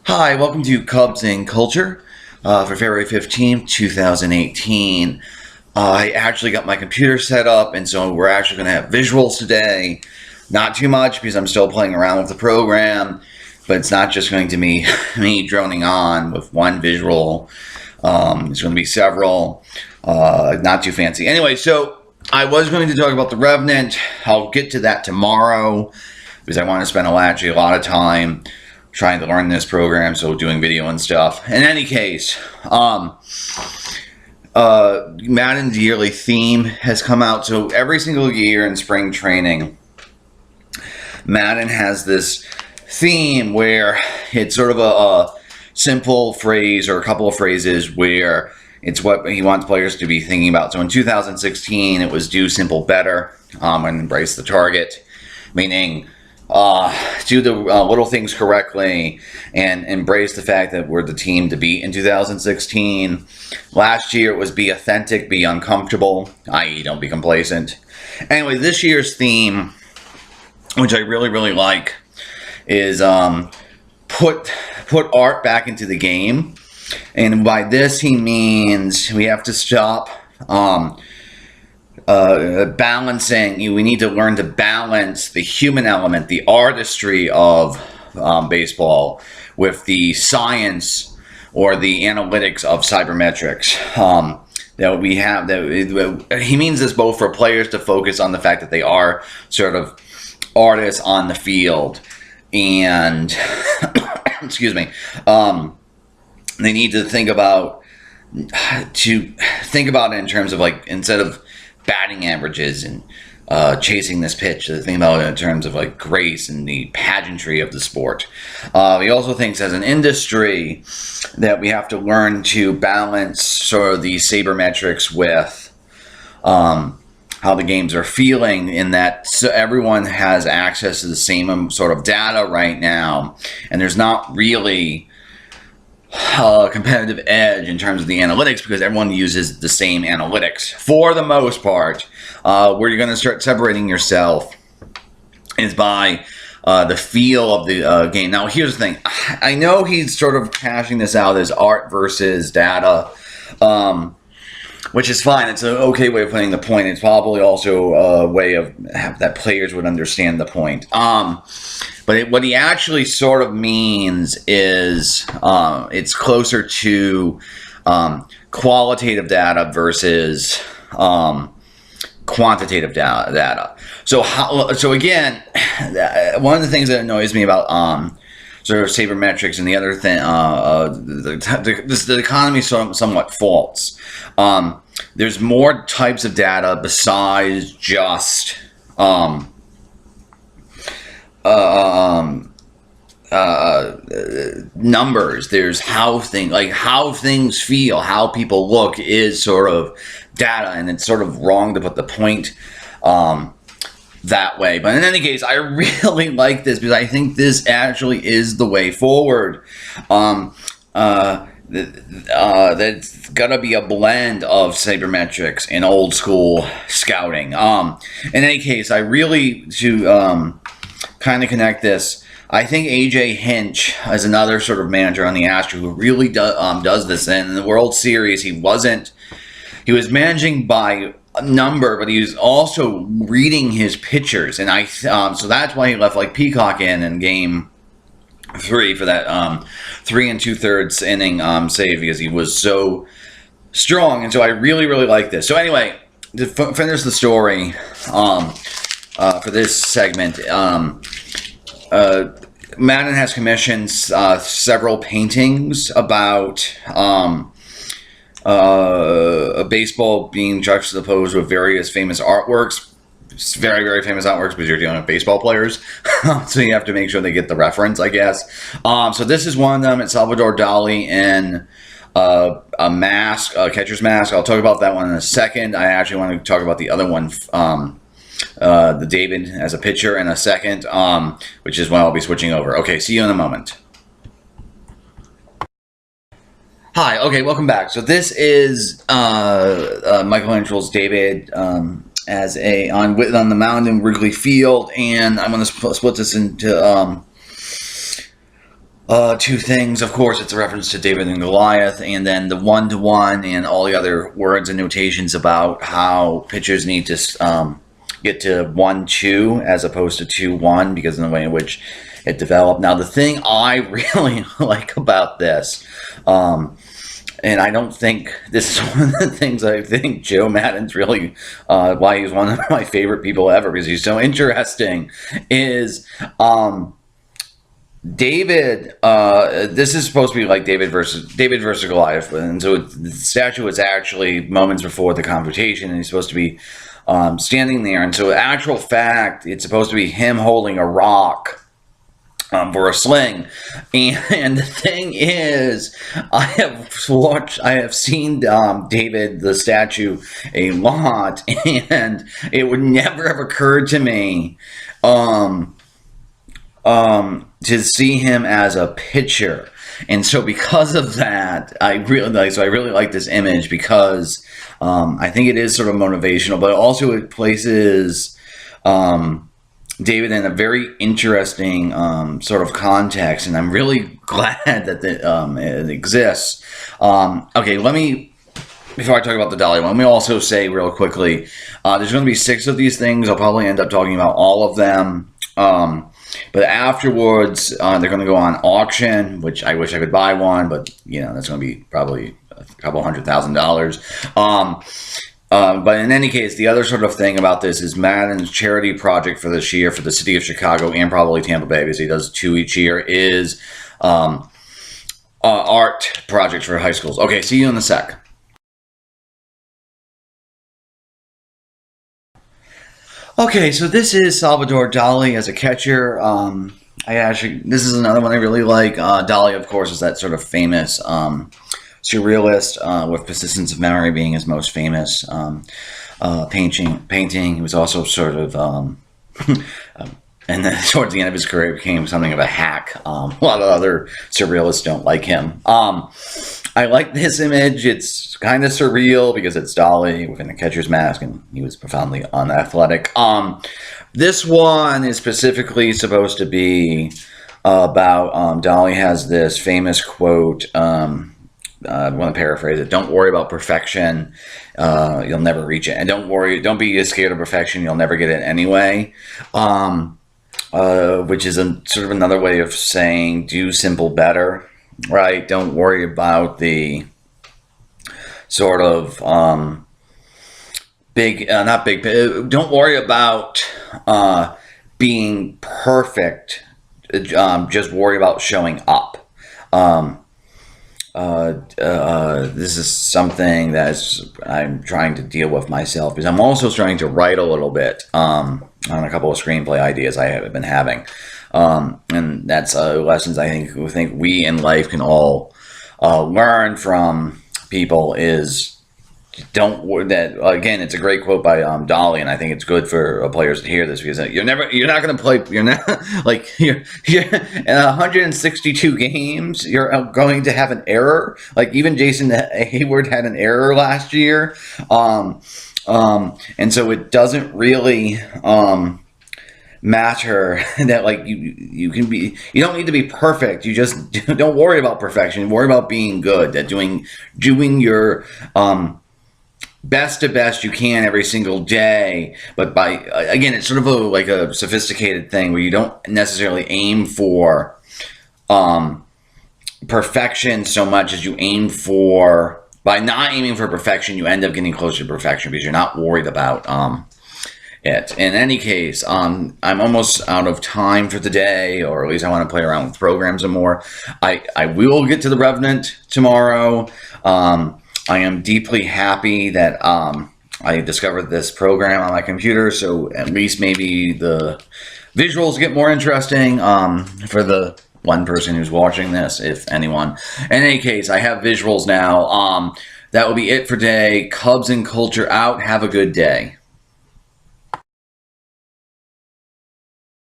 Hi, welcome to Cubs and Culture for February 15th, 2018. I actually got my computer set up, and so we're actually going to have visuals today. Not too much because I'm still playing around with the program, but it's not just going to be me droning on with one visual. There's going to be several, not too fancy. Anyway, so I was going to talk about the Revenant. I'll get to that tomorrow because I want to spend actually a lot of time trying to learn this program, so doing video and stuff. In any case, Maddon's yearly theme has come out. So every single year in spring training, Maddon has this theme where it's sort of a simple phrase or a couple of phrases where it's what he wants players to be thinking about. So in 2016, it was do simple better and embrace the target, meaning do the little things correctly and embrace the fact that we're the team to beat in 2016. Last year it was be authentic, be uncomfortable, i.e. don't be complacent. Anyway, this year's theme, which I really like, is put art back into the game. And by this he means we have to stop balancing. We need to learn to balance the human element, the artistry of baseball, with the science or the analytics of cybermetrics. That we have. That he means this both for players to focus on the fact that they are sort of artists on the field, and excuse me, they need to think about it in terms of, like, instead of batting averages and chasing this pitch, to think about it in terms of like grace and the pageantry of the sport. He also thinks as an industry that we have to learn to balance sort of the sabermetrics with how the games are feeling, in that so everyone has access to the same sort of data right now, and there's not really competitive edge in terms of the analytics because everyone uses the same analytics for the most part. Where you're going to start separating yourself is by the feel of the game. Now, here's the thing. I know he's sort of cashing this out as art versus data, which is fine. It's an okay way of putting the point. It's probably also a way of that players would understand the point. But what he actually sort of means is it's closer to qualitative data versus quantitative data. So again, one of the things that annoys me about sort of sabermetrics and the other thing, the economy is somewhat false. There's more types of data besides just numbers. There's how things feel, how people look is sort of data, and it's sort of wrong to put the point that way. But in any case, I really like this because I think this actually is the way forward. That's gotta be a blend of sabermetrics and old school scouting. In any case, I really, to kind of connect this, I think AJ Hinch is another sort of manager on the Astros who really does this. And in the World Series, he was managing by number, but he was also reading his pitchers, and so that's why he left like Peacock in Game 3 for that 3 2/3 inning save, because he was so strong. And so I really like this. So anyway, to finish the story for this segment, Maddon has commissioned several paintings about a baseball being juxtaposed with various famous artworks. It's very famous artworks because you're dealing with baseball players. So you have to make sure they get the reference, I guess. So this is one of them. It's Salvador Dali in a mask, a catcher's mask. I'll talk about that one in a second. I actually want to talk about the other one, the David as a pitcher, in a second, which is when I'll be switching over. Okay, see you in a moment. Hi, okay, welcome back. So this is Michelangelo's David as on the mound in Wrigley Field, and I'm going to split this into two things. Of course, it's a reference to David and Goliath, and then the one-to-one and all the other words and notations about how pitchers need to get to 1-2 as opposed to 2-1 because of the way in which it developed. Now, the thing I really like about this, and I don't think this is one of the things I think Joe Maddon's really why he's one of my favorite people ever, because he's so interesting, is David, this is supposed to be like David versus Goliath, and so the statue was actually moments before the confrontation, and he's supposed to be standing there, and so actual fact, it's supposed to be him holding a rock for a sling. And the thing is, I have seen David the statue a lot, and it would never have occurred to me to see him as a pitcher. And so because of that, I really like this image because I think it is sort of motivational, but also it places David in a very interesting sort of context, and I'm really glad that it exists. Okay, before I talk about the Dolly one, let me also say real quickly, there's going to be 6 of these things. I'll probably end up talking about all of them. But afterwards, they're going to go on auction, which I wish I could buy one, but that's going to be probably a couple $100,000. But in any case, the other sort of thing about this is Maddon's charity project for this year for the city of Chicago and probably Tampa Bay, because he does 2 each year, is art projects for high schools. Okay, see you in a sec. Okay, so this is Salvador Dali as a catcher. This is another one I really like. Dali, of course, is that sort of famous surrealist, with Persistence of Memory being his most famous painting. He was also sort of, and then towards the end of his career, became something of a hack. A lot of other surrealists don't like him. I like this image. It's kind of surreal because it's Dali within a catcher's mask, and he was profoundly unathletic. This one is specifically supposed to be about Dali has this famous quote. I want to paraphrase it. Don't worry about perfection. You'll never reach it. And don't be scared of perfection. You'll never get it anyway. Which is sort of another way of saying do simple better, right? Don't worry about the sort of don't worry about being perfect. Just worry about showing up. This is something that I'm trying to deal with myself, because I'm also trying to write a little bit on a couple of screenplay ideas I have been having, and that's lessons I think we in life can all learn from people. Is again, it's a great quote by Dali, and I think it's good for players to hear this, because you're not going to play. You're not like you're in 162 games. You're going to have an error. Like even Jason Hayward had an error last year, and so it doesn't really matter that like you don't need to be perfect. You just don't worry about perfection. Worry about being good. That doing your best you can every single day, but again, it's sort of like a sophisticated thing where you don't necessarily aim for perfection so much as you aim for, by not aiming for perfection, you end up getting closer to perfection because you're not worried about it. In any case, I'm almost out of time for today, or at least I want to play around with programs some more. I will get to The Revenant tomorrow. I am deeply happy that I discovered this program on my computer, so at least maybe the visuals get more interesting for the one person who's watching this, if anyone. In any case, I have visuals now. That will be it for today. Cubs and Culture out. Have a good day.